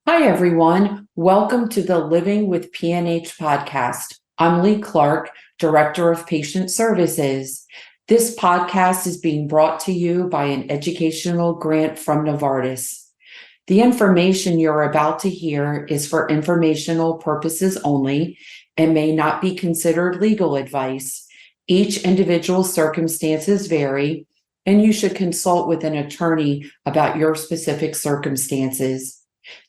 Hi, everyone. Welcome to the Living with PNH podcast. I'm Lee Clark, Director of Patient Services. This podcast is being brought to you by an educational grant from Novartis. The information you're about to hear is for informational purposes only and may not be considered legal advice. Each individual's circumstances vary, and you should consult with an attorney about your specific circumstances.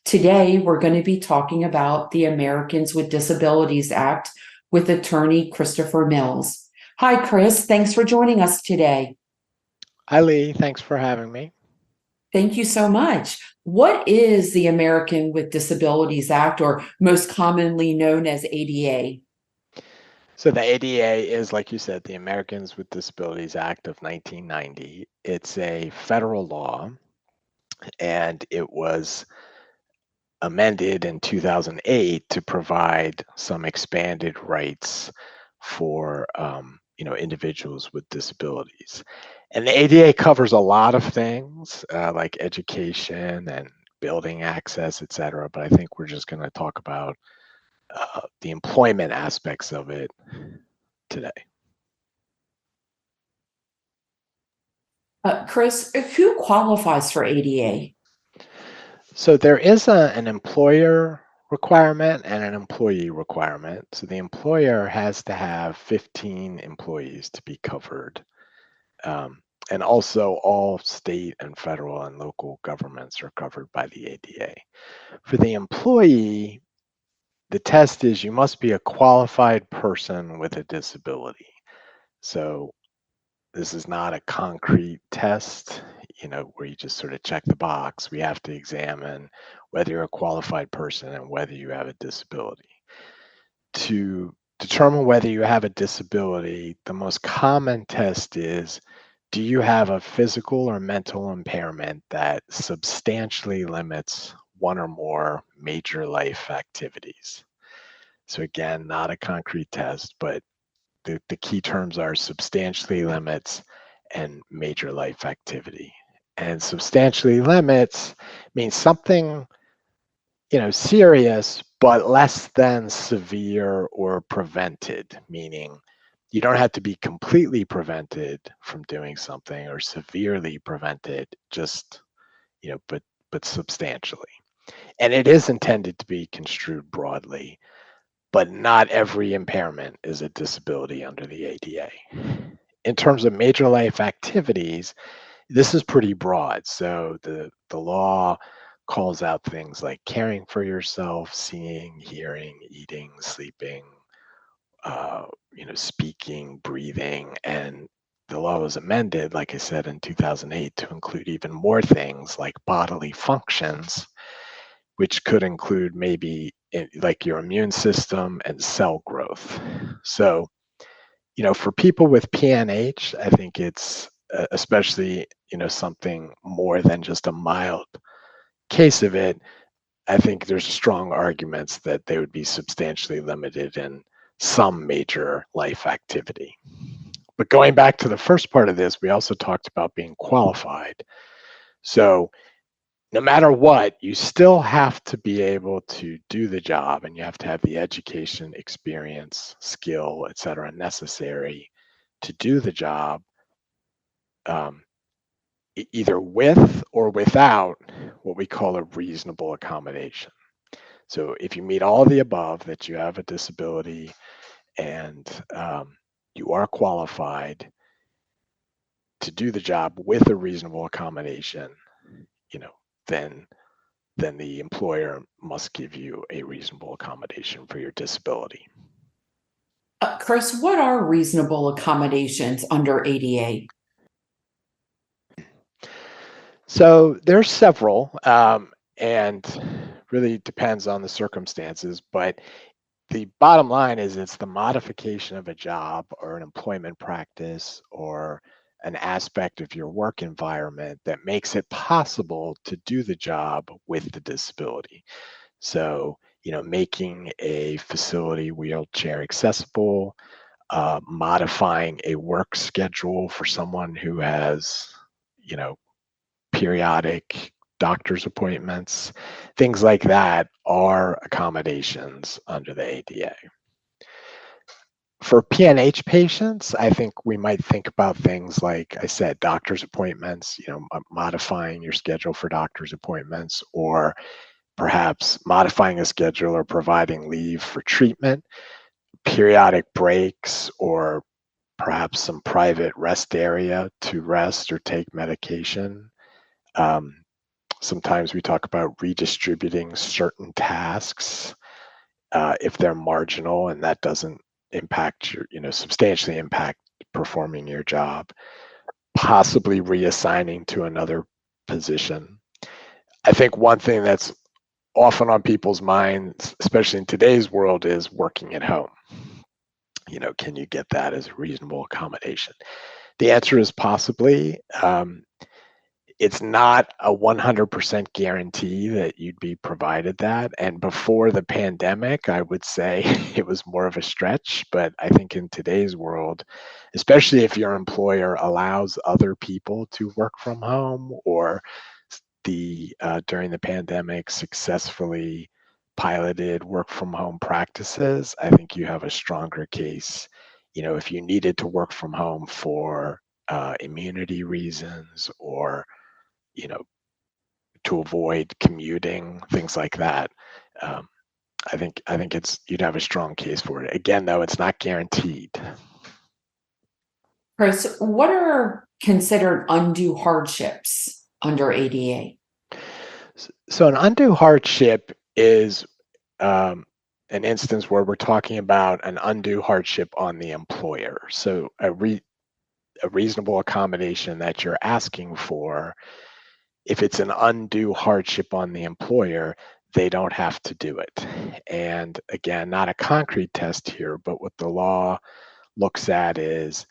Today, we're going to be talking about the Americans with Disabilities Act with attorney Christopher Mills. Hi, Chris. Thanks for joining us today. Hi, Lee. Thanks for having me. Thank you so much. What is the American with Disabilities Act, or most commonly known as ADA? So the ADA is, like you said, the Americans with Disabilities Act of 1990. It's a federal law, and it was amended in 2008 to provide some expanded rights for individuals with disabilities. And the ADA covers a lot of things like education and building access, et cetera. But I think we're just going to talk about the employment aspects of it today. Chris, who qualifies for ADA? So there is an employer requirement and an employee requirement. So the employer has to have 15 employees to be covered. And also all state and federal and local governments are covered by the ADA. For the employee, the test is you must be a qualified person with a disability. So this is not a concrete test, where you just sort of check the box. We have to examine whether you're a qualified person and whether you have a disability. To determine whether you have a disability, the most common test is, do you have a physical or mental impairment that substantially limits one or more major life activities? So again, not a concrete test, but the key terms are substantially limits and major life activity. And substantially limits means something, serious, but less than severe or prevented, meaning you don't have to be completely prevented from doing something or severely prevented, just, but substantially. And it is intended to be construed broadly, but not every impairment is a disability under the ADA. In terms of major life activities, this is pretty broad. So the law calls out things like caring for yourself, seeing, hearing, eating, sleeping, speaking, breathing, and the law was amended, like I said, in 2008 to include even more things like bodily functions, which could include maybe like your immune system and cell growth. So, for people with PNH, I think it's especially, something more than just a mild case of it. I think there's strong arguments that they would be substantially limited in some major life activity. But going back to the first part of this, we also talked about being qualified. So no matter what, you still have to be able to do the job, and you have to have the education, experience, skill, et cetera, necessary to do the job, um, either with or without what we call a reasonable accommodation. So if you meet all the above, that you have a disability and you are qualified to do the job with a reasonable accommodation, you know, then the employer must give you a reasonable accommodation for your disability. Chris, what are reasonable accommodations under ADA? So there's several, and really depends on the circumstances, but the bottom line is it's the modification of a job or an employment practice or an aspect of your work environment that makes it possible to do the job with the disability. So, making a facility wheelchair accessible, modifying a work schedule for someone who has, periodic doctor's appointments, things like that are accommodations under the ADA. For PNH patients, I think we might think about things like I said, doctor's appointments, modifying your schedule for doctor's appointments, or perhaps modifying a schedule or providing leave for treatment, periodic breaks, or perhaps some private rest area to rest or take medication. Um, Sometimes we talk about redistributing certain tasks if they're marginal and that doesn't impact substantially impact performing your job, possibly reassigning to another position. I think one thing that's often on people's minds, especially in today's world, is working at home. Can you get that as a reasonable accommodation? The answer is possibly. It's not a 100% guarantee that you'd be provided that. And before the pandemic, I would say it was more of a stretch. But I think in today's world, especially if your employer allows other people to work from home, or during the pandemic successfully piloted work from home practices, I think you have a stronger case. If you needed to work from home for immunity reasons, or to avoid commuting, things like that. Um, I think you'd have a strong case for it. Again, though, it's not guaranteed. Chris, what are considered undue hardships under ADA? So an undue hardship is an instance where we're talking about an undue hardship on the employer. So a reasonable accommodation that you're asking for, if it's an undue hardship on the employer, they don't have to do it. And again, not a concrete test here, but what the law looks at is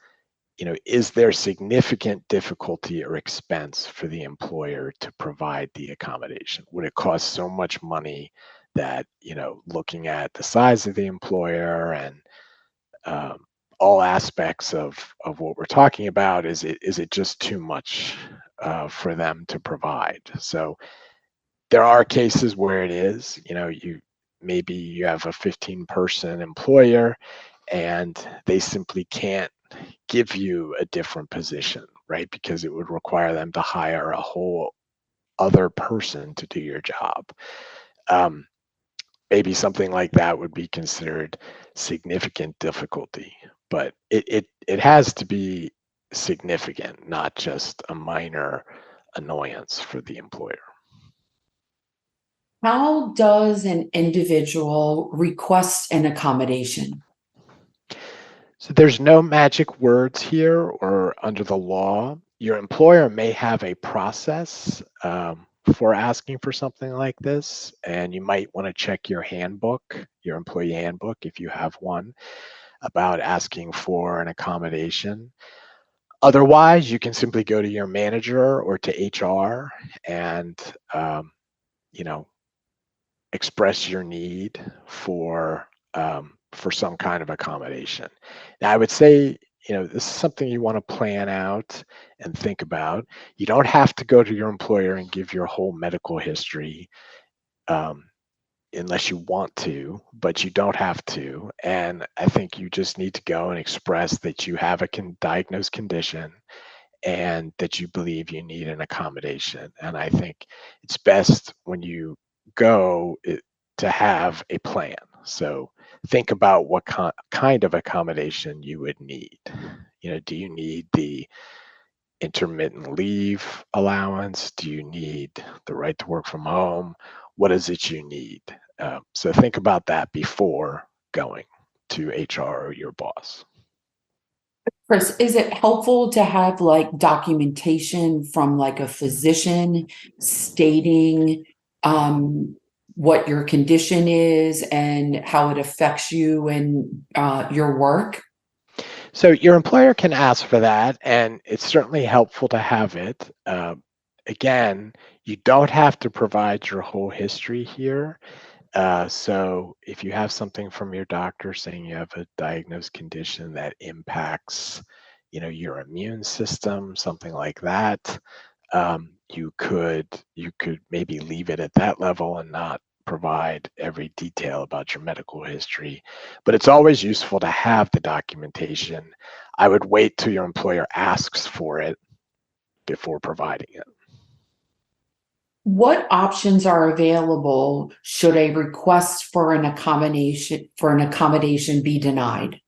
there significant difficulty or expense for the employer to provide the accommodation? Would it cost so much money that, looking at the size of the employer and um, all aspects of what we're talking about, is it just too much for them to provide? So there are cases where it is. Maybe you have a 15-person employer and they simply can't give you a different position, right? Because it would require them to hire a whole other person to do your job. Um, Maybe something like that would be considered significant difficulty, but it has to be significant, not just a minor annoyance for the employer. How does an individual request an accommodation? So there's no magic words here or under the law. Your employer may have a process for asking for something like this, and you might want to check your handbook, your employee handbook, if you have one, about asking for an accommodation. Otherwise, you can simply go to your manager or to HR and you know express your need for some kind of accommodation. Now, I would say, this is something you want to plan out and think about. You don't have to go to your employer and give your whole medical history um, unless you want to, but you don't have to. And I think you just need to go and express that you have a diagnosed condition and that you believe you need an accommodation. And I think it's best when you to have a plan. So think about what kind of accommodation you would need. Do you need the intermittent leave allowance? Do you need the right to work from home? What is it you need? So think about that before going to HR or your boss. Chris, is it helpful to have like documentation from like a physician stating what your condition is and how it affects you and your work? So your employer can ask for that, and it's certainly helpful to have it. Again, you don't have to provide your whole history here. So if you have something from your doctor saying you have a diagnosed condition that impacts, your immune system, something like that, You could maybe leave it at that level and not provide every detail about your medical history, but it's always useful to have the documentation. I would wait till your employer asks for it before providing it. What options are available should a request for an accommodation be denied?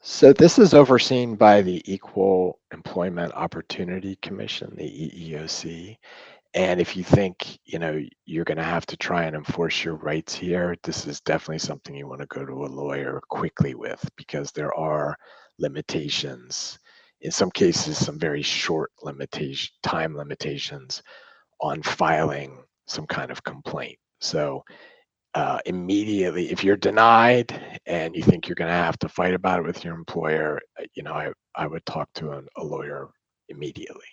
So this is overseen by the Equal Employment Opportunity Commission, the EEOC. And if you think, you're going to have to try and enforce your rights here, this is definitely something you want to go to a lawyer quickly with, because there are limitations. In some cases, some very short time limitations on filing some kind of complaint. So immediately, if you're denied and you think you're going to have to fight about it with your employer, I would talk to a lawyer immediately.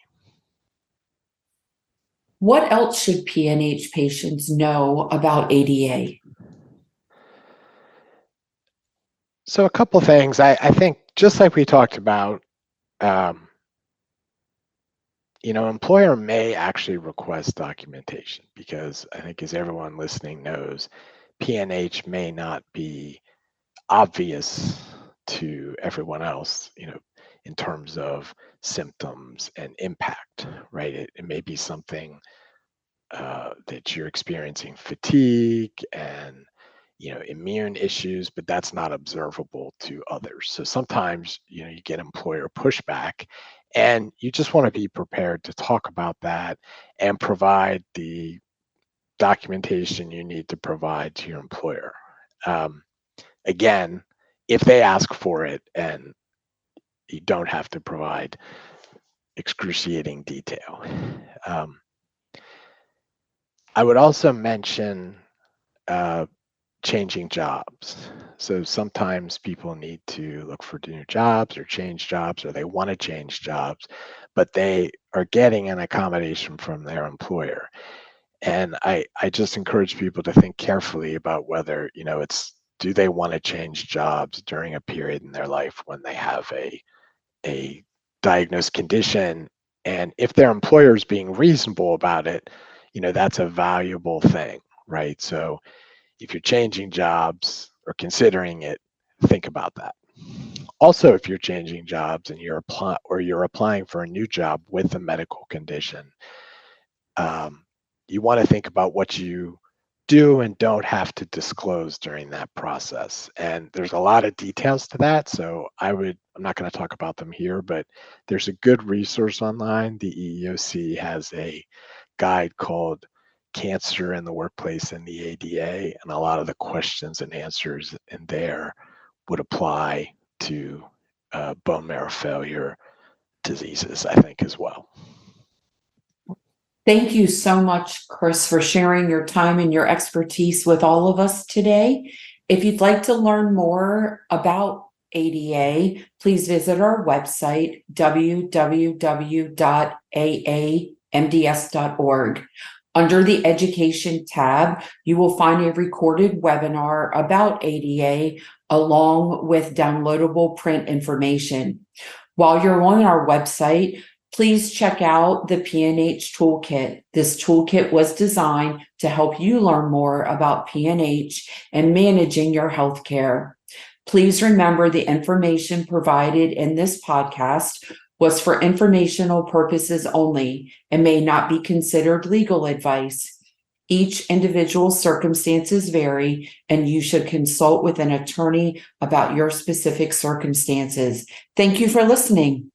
What else should PNH patients know about ADA? So a couple things. I think, just like we talked about, employer may actually request documentation, because I think, as everyone listening knows, PNH may not be obvious to everyone else, in terms of symptoms and impact, right? It may be something that you're experiencing fatigue and immune issues, but that's not observable to others. So sometimes you get employer pushback, and you just want to be prepared to talk about that and provide the documentation you need to provide to your employer. Again, if they ask for it, and you don't have to provide excruciating detail. I would also mention changing jobs. So sometimes people need to look for new jobs or change jobs, or they want to change jobs, but they are getting an accommodation from their employer. And I just encourage people to think carefully about whether, do they want to change jobs during a period in their life when they have a diagnosed condition? And if their employer is being reasonable about it, that's a valuable thing, right? So if you're changing jobs or considering it, think about that. Also, if you're changing jobs and you're applying for a new job with a medical condition, you want to think about what you do and don't have to disclose during that process. And there's a lot of details to that, so I'm not going to talk about them here, but there's a good resource online. The EEOC has a guide called Cancer in the Workplace and the ADA, and a lot of the questions and answers in there would apply to bone marrow failure diseases, I think, as well. Thank you so much, Chris, for sharing your time and your expertise with all of us today. If you'd like to learn more about ADA, please visit our website, www.aamds.org. Under the Education tab, you will find a recorded webinar about ADA along with downloadable print information. While you're on our website, please check out the PNH Toolkit. This toolkit was designed to help you learn more about PNH and managing your healthcare. Please remember, the information provided in this podcast was for informational purposes only and may not be considered legal advice. Each individual's circumstances vary, and you should consult with an attorney about your specific circumstances. Thank you for listening.